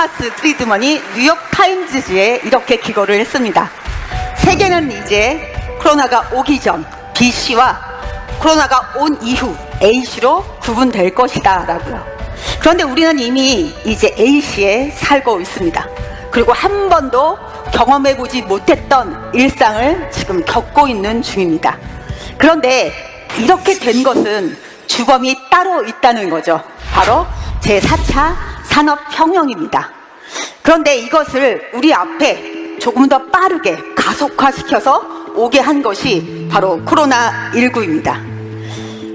토마스 프리드먼이 뉴욕타임즈지에 이렇게 기고를 했습니다. 세계는 이제 코로나가 오기 전 BC와 코로나가 온 이후 A씨로 구분될 것이다 라고요. 그런데 우리는 이미 이제 A씨에 살고 있습니다. 그리고 한 번도 경험해보지 못했던 일상을 지금 겪고 있는 중입니다. 그런데 이렇게 된 것은 주범이 따로 있다는 거죠. 바로 제4차 산업혁명입니다. 그런데 이것을 우리 앞에 조금 더 빠르게 가속화시켜서 오게 한 것이 바로 코로나19입니다.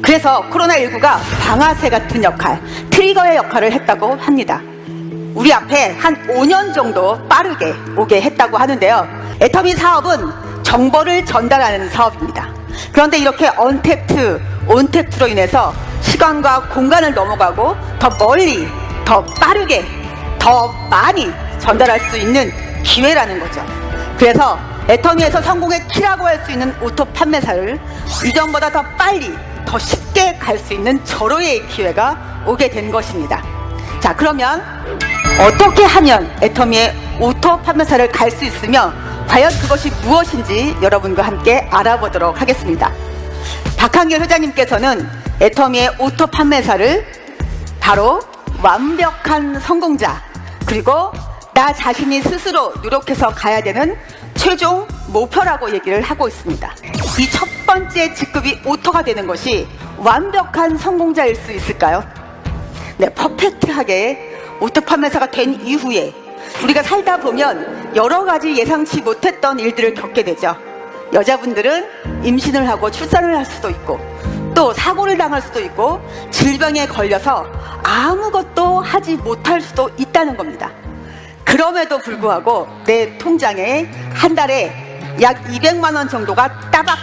그래서 코로나19가 방아쇠 같은 역할, 트리거의 역할을 했다고 합니다. 우리 앞에 한 5년 정도 빠르게 오게 했다고 하는데요. 애터미 사업은 정보를 전달하는 사업입니다. 그런데 이렇게 언택트, 온택트로 인해서 시간과 공간을 넘어가고 더 멀리, 더 빠르게, 더 많이 전달할 수 있는 기회라는 거죠. 그래서 애터미에서 성공의 키라고 할 수 있는 오토 판매사를 이전보다 더 빨리, 더 쉽게 갈 수 있는 절호의 기회가 오게 된 것입니다. 자, 그러면 어떻게 하면 애터미의 오토 판매사를 갈 수 있으며 과연 그것이 무엇인지 여러분과 함께 알아보도록 하겠습니다. 박한결 회장님께서는 애터미의 오토 판매사를 바로 완벽한 성공자, 그리고 나 자신이 스스로 노력해서 가야 되는 최종 목표라고 얘기를 하고 있습니다. 이 첫 번째 직급이 오토가 되는 것이 완벽한 성공자일 수 있을까요? 네, 퍼펙트하게 오토 판매사가 된 이후에 우리가 살다 보면 여러 가지 예상치 못했던 일들을 겪게 되죠. 여자분들은 임신을 하고 출산을 할 수도 있고, 또 사고를 당할 수도 있고, 질병에 걸려서 아무것도 하지 못할 수도 있다는 겁니다. 그럼에도 불구하고 내 통장에 한 달에 약 200만 원 정도가 따박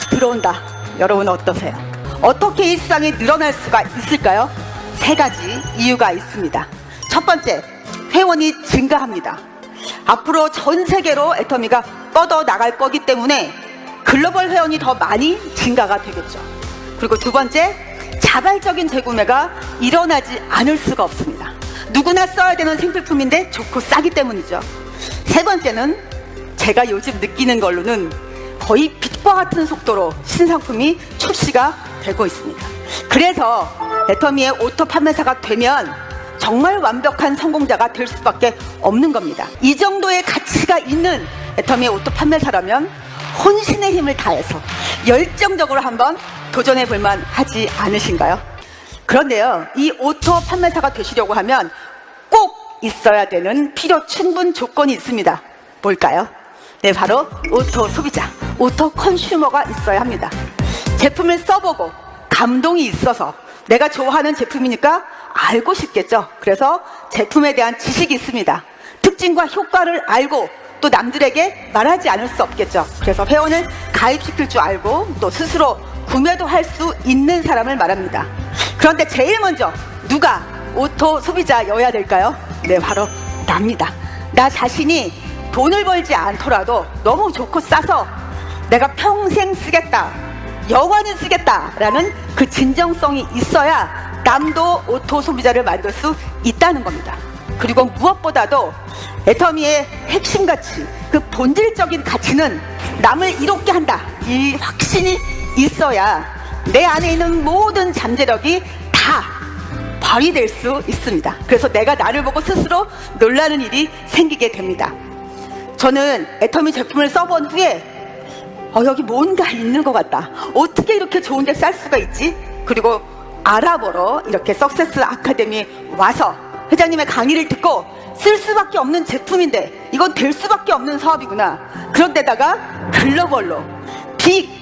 들어온다. 여러분 어떠세요? 어떻게 일상이 늘어날 수가 있을까요? 3가지 이유가 있습니다. 첫 번째, 회원이 증가합니다. 앞으로 전 세계로 애터미가 뻗어나갈 거기 때문에 글로벌 회원이 더 많이 증가가 되겠죠. 그리고 두 번째, 자발적인 재구매가 일어나지 않을 수가 없습니다. 누구나 써야 되는 생필품인데 좋고 싸기 때문이죠. 세 번째는 제가 요즘 느끼는 걸로는 거의 빛과 같은 속도로 신상품이 출시가 되고 있습니다. 그래서 애터미의 오토 판매사가 되면 정말 완벽한 성공자가 될 수밖에 없는 겁니다. 이 정도의 가치가 있는 애터미의 오토 판매사라면 혼신의 힘을 다해서 열정적으로 한번 도전해 볼 만하지 않으신가요? 그런데요, 이 오토 판매사가 되시려고 하면 꼭 있어야 되는 필요 충분 조건이 있습니다. 뭘까요? 네, 바로 오토 소비자, 오토 컨슈머가 있어야 합니다. 제품을 써보고 감동이 있어서 내가 좋아하는 제품이니까 알고 싶겠죠. 그래서 제품에 대한 지식이 있습니다. 특징과 효과를 알고 또 남들에게 말하지 않을 수 없겠죠. 그래서 회원을 가입시킬 줄 알고 또 스스로 구매도 할 수 있는 사람을 말합니다. 그런데 제일 먼저 누가 오토 소비자여야 될까요? 네, 바로 납니다. 나 자신이 돈을 벌지 않더라도 너무 좋고 싸서 내가 평생 쓰겠다, 영원히 쓰겠다라는 그 진정성이 있어야 남도 오토 소비자를 만들 수 있다는 겁니다. 그리고 무엇보다도 애터미의 핵심 가치, 그 본질적인 가치는 남을 이롭게 한다, 이 확신이 있어야 내 안에 있는 모든 잠재력이 다 발휘될 수 있습니다. 그래서 내가 나를 보고 스스로 놀라는 일이 생기게 됩니다. 저는 애터미 제품을 써본 후에 여기 뭔가 있는 것 같다, 어떻게 이렇게 좋은데 쌀 수가 있지? 그리고 알아보러 이렇게 석세스 아카데미에 와서 회장님의 강의를 듣고 쓸 수밖에 없는 제품인데 이건 될 수밖에 없는 사업이구나. 그런데다가 글로벌로 빅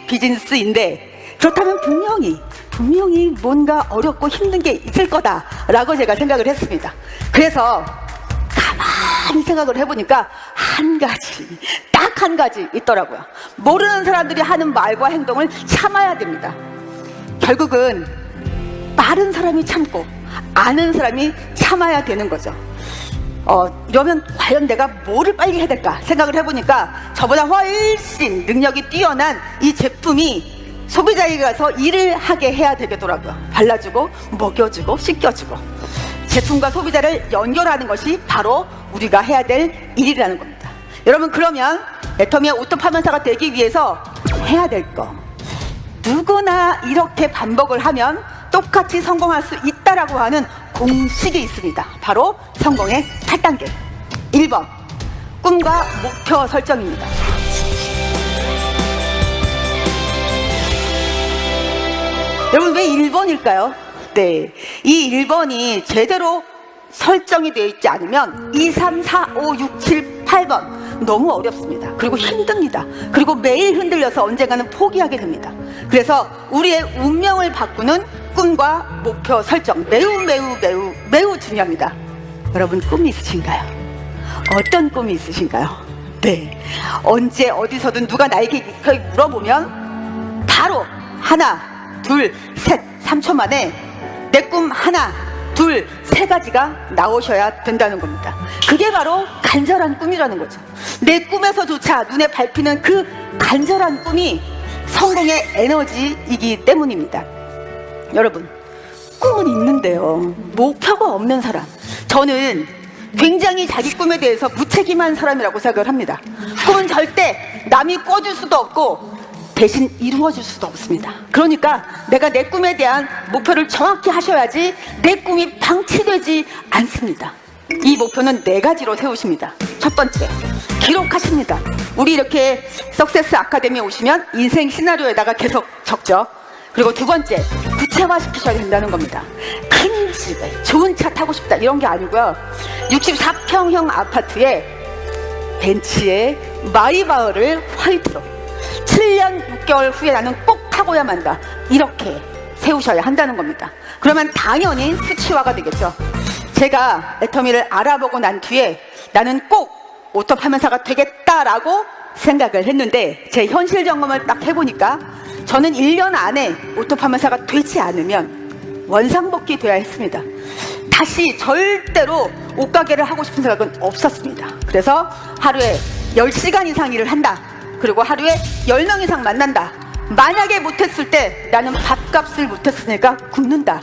비즈니스인데 그렇다면 분명히 뭔가 어렵고 힘든 게 있을 거다라고 제가 생각을 했습니다. 그래서 가만히 생각을 해보니까 딱 한 가지 있더라고요. 모르는 사람들이 하는 말과 행동을 참아야 됩니다. 결국은 빠른 사람이 참고 아는 사람이 참아야 되는 거죠. 이러면 과연 내가 뭐를 빨리 해야 될까 생각을 해보니까 저보다 훨씬 능력이 뛰어난 이 제품이 소비자에게 가서 일을 하게 해야 되겠더라고요. 발라주고 먹여주고 씻겨주고. 제품과 소비자를 연결하는 것이 바로 우리가 해야 될 일이라는 겁니다. 여러분, 그러면 애터미의 오토 파면사가 되기 위해서 해야 될 거, 누구나 이렇게 반복을 하면 똑같이 성공할 수 있다라고 하는 공식이 있습니다. 바로 성공의 8단계. 1번, 꿈과 목표 설정입니다. 여러분, 왜 1번일까요? 네, 이 1번이 제대로 설정이 되어 있지 않으면 2, 3, 4, 5, 6, 7, 8번 너무 어렵습니다. 그리고 힘듭니다. 그리고 매일 흔들려서 언젠가는 포기하게 됩니다. 그래서 우리의 운명을 바꾸는 꿈과 목표 설정, 매우 중요합니다. 여러분, 꿈이 있으신가요? 어떤 꿈이 있으신가요? 네, 언제 어디서든 누가 나에게 물어보면 바로 하나, 둘, 셋, 3초 만에 내 꿈 하나, 둘, 세 가지가 나오셔야 된다는 겁니다. 그게 바로 간절한 꿈이라는 거죠. 내 꿈에서조차 눈에 밟히는 그 간절한 꿈이 성공의 에너지이기 때문입니다. 여러분, 꿈은 있는데요, 목표가 없는 사람, 저는 굉장히 자기 꿈에 대해서 무책임한 사람이라고 생각을 합니다. 꿈은 절대 남이 꿔줄 수도 없고 대신 이루어줄 수도 없습니다. 그러니까 내가 내 꿈에 대한 목표를 정확히 하셔야지 내 꿈이 방치되지 않습니다. 이 목표는 4가지로 세우십니다. 첫 번째, 기록하십니다. 우리 이렇게 석세스 아카데미에 오시면 인생 시나리오에다가 계속 적죠. 그리고 두 번째, 구체화시키셔야 된다는 겁니다. 큰 집에 좋은 차 타고 싶다 이런 게 아니고요, 64평형 아파트에 벤츠에 마이바흐를 화이트로 7년 6개월 후에 나는 꼭 타고야 만다, 이렇게 세우셔야 한다는 겁니다. 그러면 당연히 수치화가 되겠죠. 제가 애터미를 알아보고 난 뒤에 나는 꼭 오토 파면사가 되겠다라고 생각을 했는데, 제 현실 점검을 딱 해보니까 저는 1년 안에 오토 파면사가 되지 않으면 원상복귀 돼야 했습니다. 다시 절대로 옷가게를 하고 싶은 생각은 없었습니다. 그래서 하루에 10시간 이상 일을 한다, 그리고 하루에 10명 이상 만난다. 만약에 못했을 때 나는 밥값을 못했으니까 굶는다.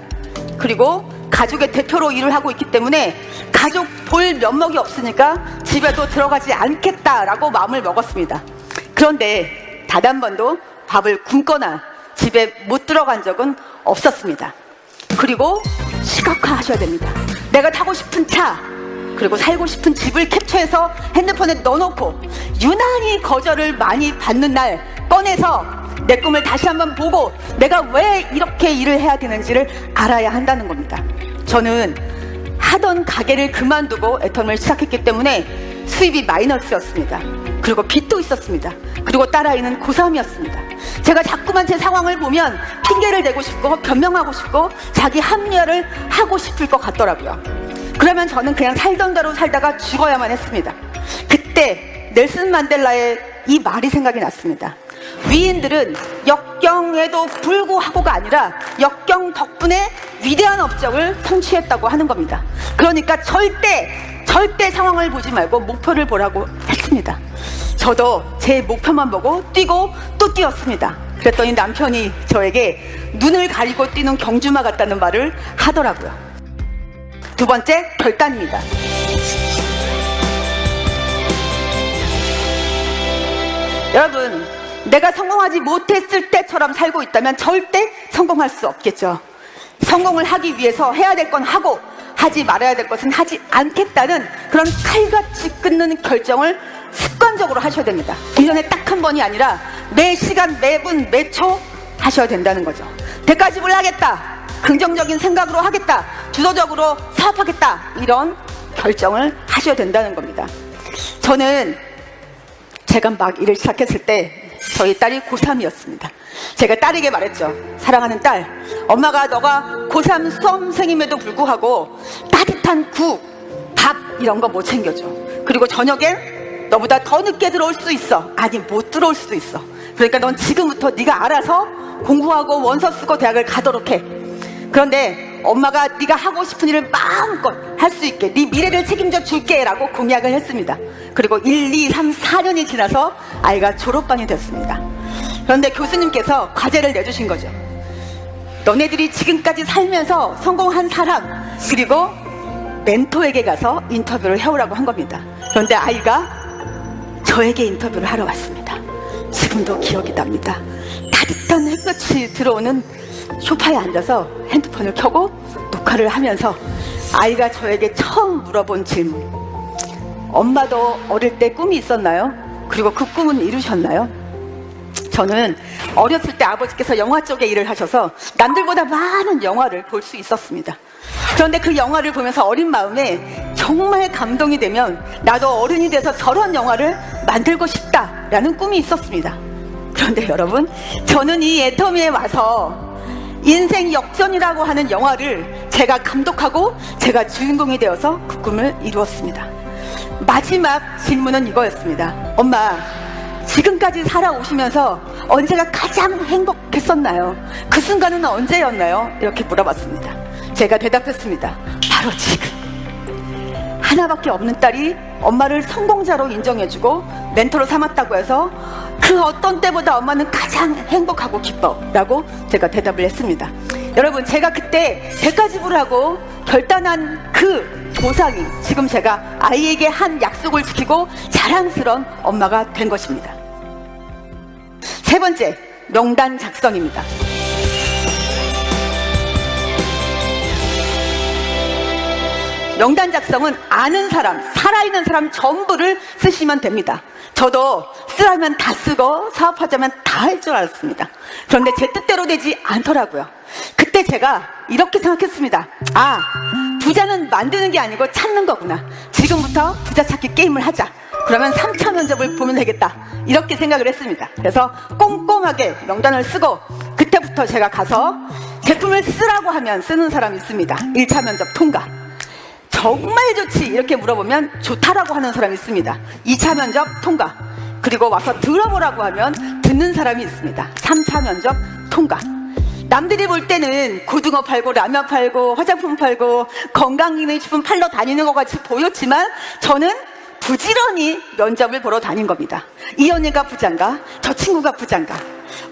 그리고 가족의 대표로 일을 하고 있기 때문에 가족 볼 면목이 없으니까 집에도 들어가지 않겠다라고 마음을 먹었습니다. 그런데 단 한 번도 밥을 굶거나 집에 못 들어간 적은 없었습니다. 그리고 시각화 하셔야 됩니다. 내가 타고 싶은 차, 그리고 살고 싶은 집을 캡처해서 핸드폰에 넣어놓고 유난히 거절을 많이 받는 날 꺼내서 내 꿈을 다시 한번 보고 내가 왜 이렇게 일을 해야 되는지를 알아야 한다는 겁니다. 저는 하던 가게를 그만두고 애터미를 시작했기 때문에 수입이 마이너스였습니다. 그리고 빚도 있었습니다. 그리고 딸아이는 고3이었습니다. 제가 자꾸만 제 상황을 보면 핑계를 대고 싶고 변명하고 싶고 자기 합리화를 하고 싶을 것 같더라고요. 그러면 저는 그냥 살던 대로 살다가 죽어야만 했습니다. 그때 넬슨 만델라의 이 말이 생각이 났습니다. 위인들은 역경에도 불구하고가 아니라 역경 덕분에 위대한 업적을 성취했다고 하는 겁니다. 그러니까 절대 상황을 보지 말고 목표를 보라고 했습니다. 저도 제 목표만 보고 뛰고 또 뛰었습니다. 그랬더니 남편이 저에게 눈을 가리고 뛰는 경주마 같다는 말을 하더라고요. 두 번째, 결단입니다. 여러분, 내가 성공하지 못했을 때처럼 살고 있다면 절대 성공할 수 없겠죠. 성공을 하기 위해서 해야 될 건 하고 하지 말아야 될 것은 하지 않겠다는 그런 칼같이 끊는 결정을 습관적으로 하셔야 됩니다. 1년에 딱 한 번이 아니라 매 시간, 매 분, 매 초 하셔야 된다는 거죠. 대가집을 하겠다, 긍정적인 생각으로 하겠다, 주도적으로 사업하겠다, 이런 결정을 하셔야 된다는 겁니다. 저는 제가 막 일을 시작했을 때 저희 딸이 고3이었습니다. 제가 딸에게 말했죠. 사랑하는 딸, 엄마가 너가 고3 수험생임에도 불구하고 따뜻한 국, 밥 이런 거 못 챙겨줘. 그리고 저녁엔 너보다 더 늦게 들어올 수 있어. 아니, 못 들어올 수도 있어. 그러니까 넌 지금부터 네가 알아서 공부하고 원서 쓰고 대학을 가도록 해. 그런데 엄마가 네가 하고 싶은 일을 마음껏 할 수 있게 네 미래를 책임져 줄게 라고 공약을 했습니다. 그리고 1, 2, 3, 4년이 지나서 아이가 졸업반이 됐습니다. 그런데 교수님께서 과제를 내주신 거죠. 너네들이 지금까지 살면서 성공한 사람, 그리고 멘토에게 가서 인터뷰를 해오라고 한 겁니다. 그런데 아이가 저에게 인터뷰를 하러 왔습니다. 지금도 기억이 납니다. 따뜻한 햇볕이 들어오는 소파에 앉아서 핸드폰을 켜고 녹화를 하면서 아이가 저에게 처음 물어본 질문, 엄마도 어릴 때 꿈이 있었나요? 그리고 그 꿈은 이루셨나요? 저는 어렸을 때 아버지께서 영화 쪽에 일을 하셔서 남들보다 많은 영화를 볼 수 있었습니다. 그런데 그 영화를 보면서 어린 마음에 정말 감동이 되면 나도 어른이 돼서 저런 영화를 만들고 싶다라는 꿈이 있었습니다. 그런데 여러분, 저는 이 애터미에 와서 인생 역전이라고 하는 영화를 제가 감독하고 제가 주인공이 되어서 그 꿈을 이루었습니다. 마지막 질문은 이거였습니다. 엄마, 지금까지 살아오시면서 언제가 가장 행복했었나요? 그 순간은 언제였나요? 이렇게 물어봤습니다. 제가 대답했습니다. 바로 지금. 하나밖에 없는 딸이 엄마를 성공자로 인정해주고 멘토로 삼았다고 해서 그 어떤 때보다 엄마는 가장 행복하고 기뻐 라고 제가 대답을 했습니다. 여러분, 제가 그때 100가지 하고 결단한 그 보상이 지금 제가 아이에게 한 약속을 지키고 자랑스러운 엄마가 된 것입니다. 세 번째, 명단 작성입니다. 명단 작성은 아는 사람, 살아있는 사람 전부를 쓰시면 됩니다. 저도 쓰라면 다 쓰고 사업하자면 다 할 줄 알았습니다. 그런데 제 뜻대로 되지 않더라고요. 그때 제가 이렇게 생각했습니다. 아, 부자는 만드는 게 아니고 찾는 거구나. 지금부터 부자 찾기 게임을 하자. 그러면 3차 면접을 보면 되겠다. 이렇게 생각을 했습니다. 그래서 꼼꼼하게 명단을 쓰고 그때부터 제가 가서 제품을 쓰라고 하면 쓰는 사람이 있습니다. 1차 면접 통과. 정말 좋지 이렇게 물어보면 좋다라고 하는 사람이 있습니다. 2차 면접 통과. 그리고 와서 들어보라고 하면 듣는 사람이 있습니다. 3차 면접 통과. 남들이 볼 때는 고등어 팔고 라면 팔고 화장품 팔고 건강기능식품 팔러 다니는 것 같이 보였지만 저는 부지런히 면접을 보러 다닌 겁니다. 이 언니가 부자인가? 저 친구가 부자인가?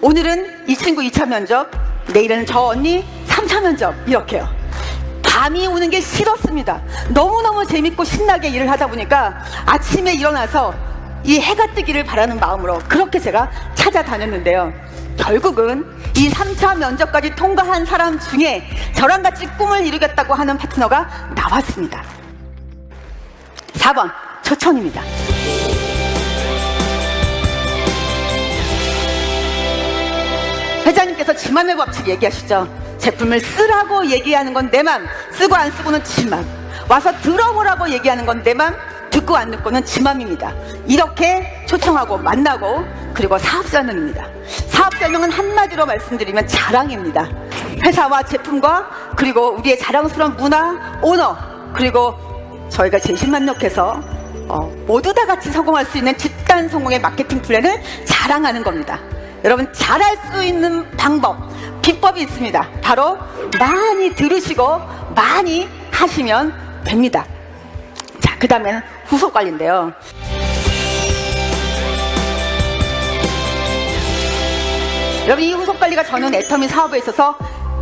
오늘은 이 친구 2차 면접, 내일은 저 언니 3차 면접, 이렇게요. 밤이 오는 게 싫었습니다. 너무너무 재밌고 신나게 일을 하다 보니까 아침에 일어나서 이 해가 뜨기를 바라는 마음으로 그렇게 제가 찾아다녔는데요. 결국은 이 3차 면접까지 통과한 사람 중에 저랑 같이 꿈을 이루겠다고 하는 파트너가 나왔습니다. 4번, 초청입니다. 회장님께서 지 맘의 법칙 얘기하시죠. 제품을 쓰라고 얘기하는 건 내 맘, 쓰고 안 쓰고는 지 맘. 와서 들어보라고 얘기하는 건 내 맘, 듣고 안 듣고는 지 맘입니다. 이렇게 초청하고 만나고, 그리고 사업설명입니다. 사업설명은 한마디로 말씀드리면 자랑입니다. 회사와 제품과 그리고 우리의 자랑스러운 문화, 오너, 그리고 저희가 제신만족해서 모두 다 같이 성공할 수 있는 집단 성공의 마케팅 플랜을 자랑하는 겁니다. 여러분, 잘할 수 있는 방법, 비법이 있습니다. 바로 많이 들으시고 많이 하시면 됩니다. 자, 그 다음에는 후속 관리인데요. 여러분, 이 후속 관리가 저는 애터미 사업에 있어서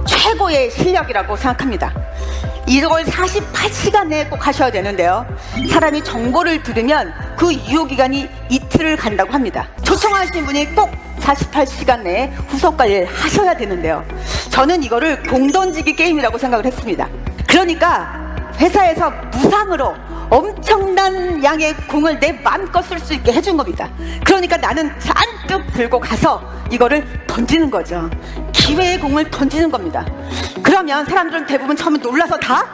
최고의 실력이라고 생각합니다. 이걸 48시간 내에 꼭 하셔야 되는데요. 사람이 정보를 들으면 그 유효기간이 이틀을 간다고 합니다. 초청하신 분이 꼭 48시간 내에 후속 관리를 하셔야 되는데요. 저는 이거를 공 던지기 게임이라고 생각을 했습니다. 그러니까 회사에서 무상으로 엄청난 양의 공을 내 마음껏 쓸 수 있게 해준 겁니다. 그러니까 나는 잔뜩 들고 가서 이거를 던지는 거죠. 기회의 공을 던지는 겁니다. 그러면 사람들은 대부분 처음에 놀라서 다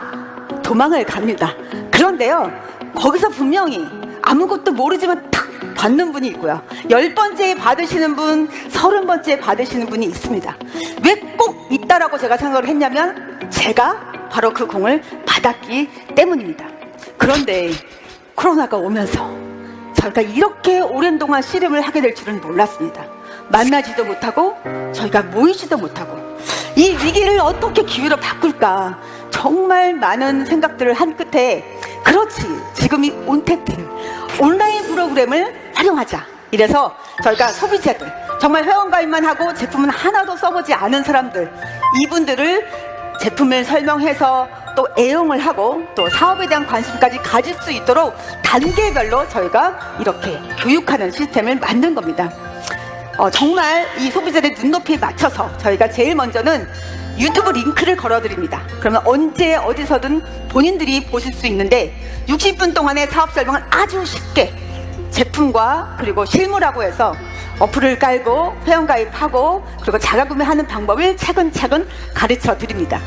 도망을 갑니다. 그런데요, 거기서 분명히 아무것도 모르지만 탁 받는 분이 있고요, 10번째 받으시는 분, 30번째 받으시는 분이 있습니다. 왜 꼭 있다라고 제가 생각을 했냐면 제가 바로 그 공을 받았기 때문입니다. 그런데 코로나가 오면서 저희가 이렇게 오랜 동안 씨름을 하게 될 줄은 몰랐습니다. 만나지도 못하고 저희가 모이지도 못하고 이 위기를 어떻게 기회로 바꿀까 정말 많은 생각들을 한 끝에, 그렇지, 지금이 온택트 온라인 프로그램을 활용하자. 이래서 저희가 소비자들, 정말 회원가입만 하고 제품은 하나도 써보지 않은 사람들, 이분들을 제품을 설명해서 또 애용을 하고 또 사업에 대한 관심까지 가질 수 있도록 단계별로 저희가 이렇게 교육하는 시스템을 만든 겁니다. 정말 이 소비자들의 눈높이에 맞춰서 저희가 제일 먼저는 유튜브 링크를 걸어드립니다. 그러면 언제 어디서든 본인들이 보실 수 있는데 60분 동안의 사업 설명을 아주 쉽게 제품과 그리고 실무라고 해서 어플을 깔고 회원가입하고 그리고 자가구매하는 방법을 차근차근 가르쳐 드립니다.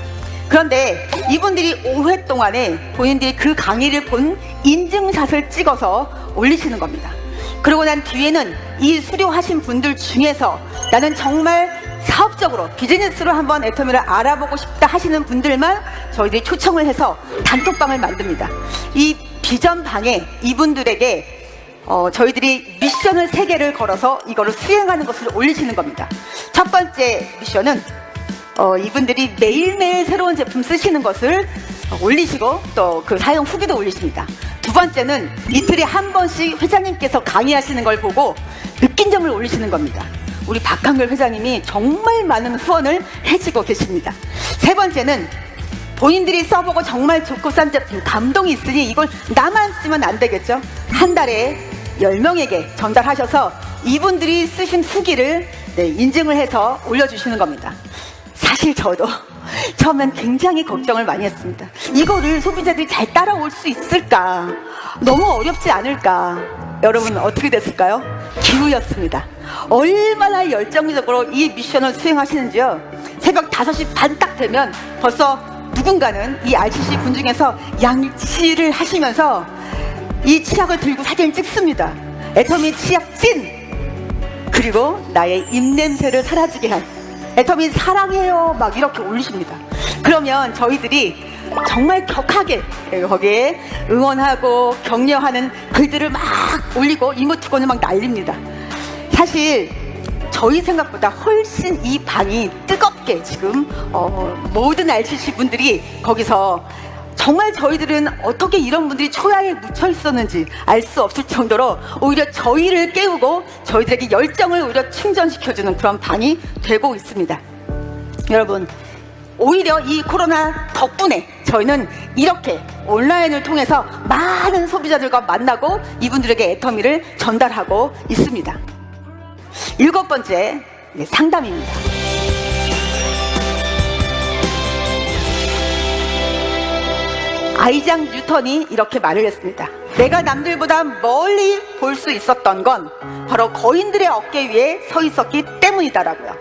그런데 이분들이 5회 동안에 본인들이 그 강의를 본 인증샷을 찍어서 올리시는 겁니다. 그러고 난 뒤에는 이 수료하신 분들 중에서 나는 정말 사업적으로 비즈니스로 한번 애터미를 알아보고 싶다 하시는 분들만 저희들이 초청을 해서 단톡방을 만듭니다. 이 비전방에 이분들에게 저희들이 미션을 3개를 걸어서 이거를 수행하는 것을 올리시는 겁니다. 첫 번째 미션은 이분들이 매일매일 새로운 제품 쓰시는 것을 올리시고 또 그 사용 후기도 올리십니다. 두 번째는 이틀에 한 번씩 회장님께서 강의하시는 걸 보고 느낀 점을 올리시는 겁니다. 우리 박한글 회장님이 정말 많은 후원을 해주고 계십니다. 세 번째는 본인들이 써보고 정말 좋고 싼 제품 감동이 있으니 이걸 나만 쓰면 안 되겠죠. 한 달에 10명에게 전달하셔서 이분들이 쓰신 후기를 인증을 해서 올려주시는 겁니다. 사실 저도 처음엔 굉장히 걱정을 많이 했습니다. 이거를 소비자들이 잘 따라올 수 있을까? 너무 어렵지 않을까? 여러분 어떻게 됐을까요? 기우였습니다. 얼마나 열정적으로 이 미션을 수행하시는지요. 새벽 5시 반 딱 되면 벌써 누군가는 이 RCC 분 중에서 양치를 하시면서 이 치약을 들고 사진을 찍습니다. 애터미 치약 찐! 그리고 나의 입냄새를 사라지게 한 애터미 사랑해요 막 이렇게 올리십니다. 그러면 저희들이 정말 격하게 거기에 응원하고 격려하는 글들을 막 올리고 이모티콘을 막 날립니다. 사실 저희 생각보다 훨씬 이 방이 뜨겁게 지금 모든 RCC 분들이 거기서 정말 저희들은 어떻게 이런 분들이 초야에 묻혀 있었는지 알 수 없을 정도로 오히려 저희를 깨우고 저희들에게 열정을 오히려 충전시켜주는 그런 방이 되고 있습니다. 여러분 오히려 이 코로나 덕분에 저희는 이렇게 온라인을 통해서 많은 소비자들과 만나고 이분들에게 애터미를 전달하고 있습니다. 7번째 상담입니다. 아이작 뉴턴이 이렇게 말을 했습니다. 내가 남들보다 멀리 볼 수 있었던 건 바로 거인들의 어깨 위에 서 있었기 때문이다라고요.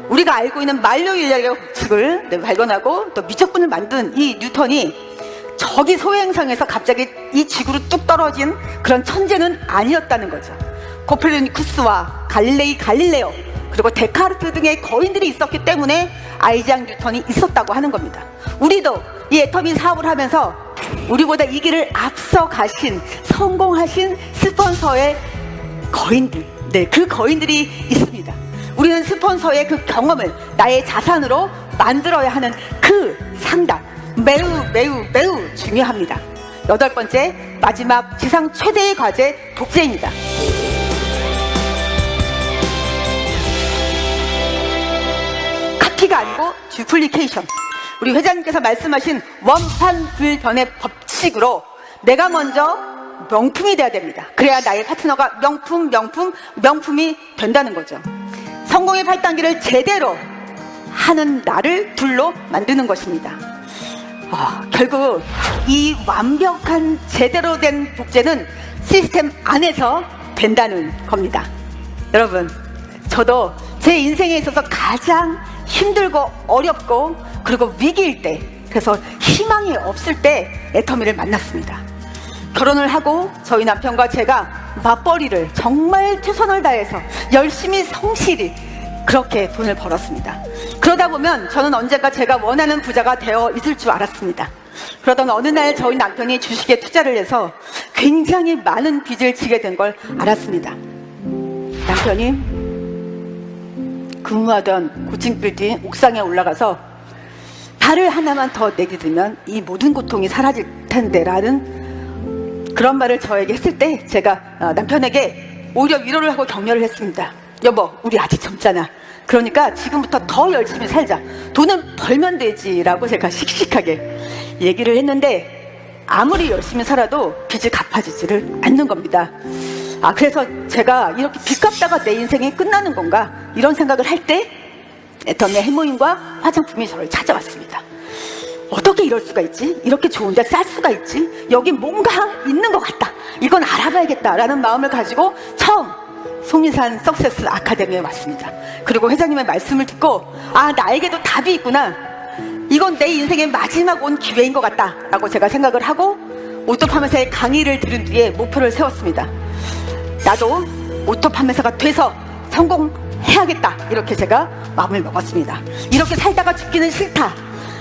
우리가 알고 있는 만료인력의 법칙을 발견하고 또 미적분을 만든 이 뉴턴이 저기 소행성에서 갑자기 이 지구로 뚝 떨어진 그런 천재는 아니었다는 거죠. 코페르니쿠스와 갈릴레오 그리고 데카르트 등의 거인들이 있었기 때문에 아이작 뉴턴이 있었다고 하는 겁니다. 우리도 이 애터미 사업을 하면서 우리보다 이 길을 앞서 가신 성공하신 스폰서의 거인들, 그 거인들이 있습니다. 우리는 스폰서의 그 경험을 나의 자산으로 만들어야 하는 그 상담 매우 중요합니다. 8번째 마지막 지상 최대의 과제 독재입니다. 카피가 아니고 듀플리케이션. 우리 회장님께서 말씀하신 원판 불변의 법칙으로 내가 먼저 명품이 돼야 됩니다. 그래야 나의 파트너가 명품이 된다는 거죠. 성공의 8단계를 제대로 하는 나를 둘로 만드는 것입니다. 결국 이 완벽한 제대로 된 독재는 시스템 안에서 된다는 겁니다. 여러분 저도 제 인생에 있어서 가장 힘들고 어렵고 그리고 위기일 때 그래서 희망이 없을 때 애터미를 만났습니다. 결혼을 하고 저희 남편과 제가 맞벌이를 정말 최선을 다해서 열심히 성실히 그렇게 돈을 벌었습니다. 그러다 보면 저는 언젠가 제가 원하는 부자가 되어 있을 줄 알았습니다. 그러던 어느 날 저희 남편이 주식에 투자를 해서 굉장히 많은 빚을 지게 된 걸 알았습니다. 남편이 근무하던 고층 빌딩 옥상에 올라가서 발을 하나만 더 내딛으면 이 모든 고통이 사라질 텐데 라는 그런 말을 저에게 했을 때 제가 남편에게 오히려 위로를 하고 격려를 했습니다. 여보 우리 아직 젊잖아. 그러니까 지금부터 더 열심히 살자. 돈은 벌면 되지 라고 제가 씩씩하게 얘기를 했는데 아무리 열심히 살아도 빚이 갚아지지를 않는 겁니다. 그래서 제가 이렇게 빚 갚다가 내 인생이 끝나는 건가 이런 생각을 할 때 애터미의 해모임과 화장품이 저를 찾아왔습니다. 어떻게 이럴 수가 있지? 이렇게 좋은데 쌀 수가 있지? 여기 뭔가 있는 것 같다. 이건 알아봐야겠다라는 마음을 가지고 처음 송리산 석세스 아카데미에 왔습니다. 그리고 회장님의 말씀을 듣고 나에게도 답이 있구나. 이건 내 인생의 마지막 온 기회인 것 같다 라고 제가 생각을 하고 오토 판매사의 강의를 들은 뒤에 목표를 세웠습니다. 나도 오토 판매사가 돼서 성공해야겠다 이렇게 제가 마음을 먹었습니다. 이렇게 살다가 죽기는 싫다.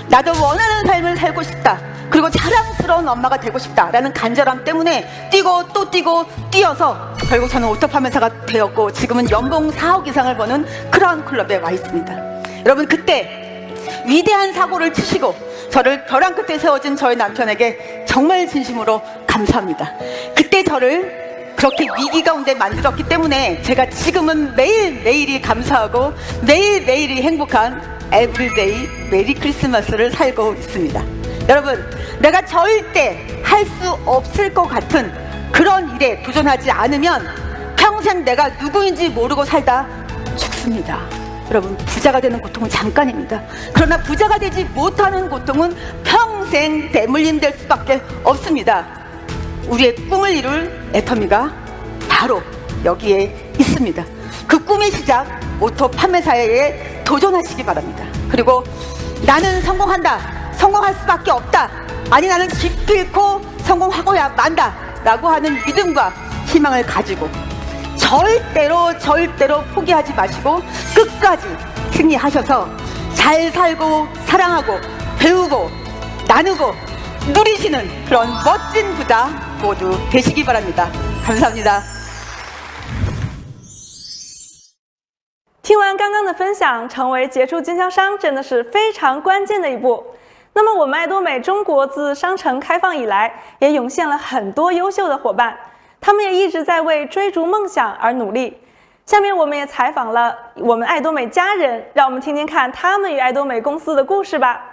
나도 원하는 삶을 살고 싶다. 그리고 자랑스러운 엄마가 되고 싶다라는 간절함 때문에 뛰고 또 뛰고 뛰어서 결국 저는 오토 판매사가 되었고 지금은 연봉 4억 이상을 버는 크라운 클럽에 와 있습니다. 여러분, 그때 위대한 사고를 치시고 저를 벼랑 끝에 세워진 저희 남편에게 정말 진심으로 감사합니다. 그때 저를 그렇게 위기 가운데 만들었기 때문에 제가 지금은 매일매일이 감사하고 매일매일이 행복한 에브리데이 메리 크리스마스를 살고 있습니다. 여러분, 내가 절대 할 수 없을 것 같은 그런 일에 도전하지 않으면 평생 내가 누구인지 모르고 살다 죽습니다. 여러분, 부자가 되는 고통은 잠깐입니다. 그러나 부자가 되지 못하는 고통은 평생 대물림 될 수밖에 없습니다. 우리의 꿈을 이룰 애터미가 바로 여기에 있습니다. 그 꿈의 시작, 오토 판매사에 도전하시기 바랍니다. 그리고 나는 성공한다, 성공할 수밖에 없다, 아니 나는 기필코 성공하고야 만다 라고 하는 믿음과 희망을 가지고 절대로 포기하지 마시고 끝까지 승리하셔서 잘 살고 사랑하고 배우고 나누고 누리시는 그런 멋진 부자 모두 되시기 바랍니다. 감사합니다. 听完刚刚的分享，成为杰出经销商真的是非常关键的一步。那么我们爱多美中国自商城开放以来，也涌现了很多优秀的伙伴，他们也一直在为追逐梦想而努力。下面我们也采访了我们爱多美家人，让我们听听看他们与爱多美公司的故事吧。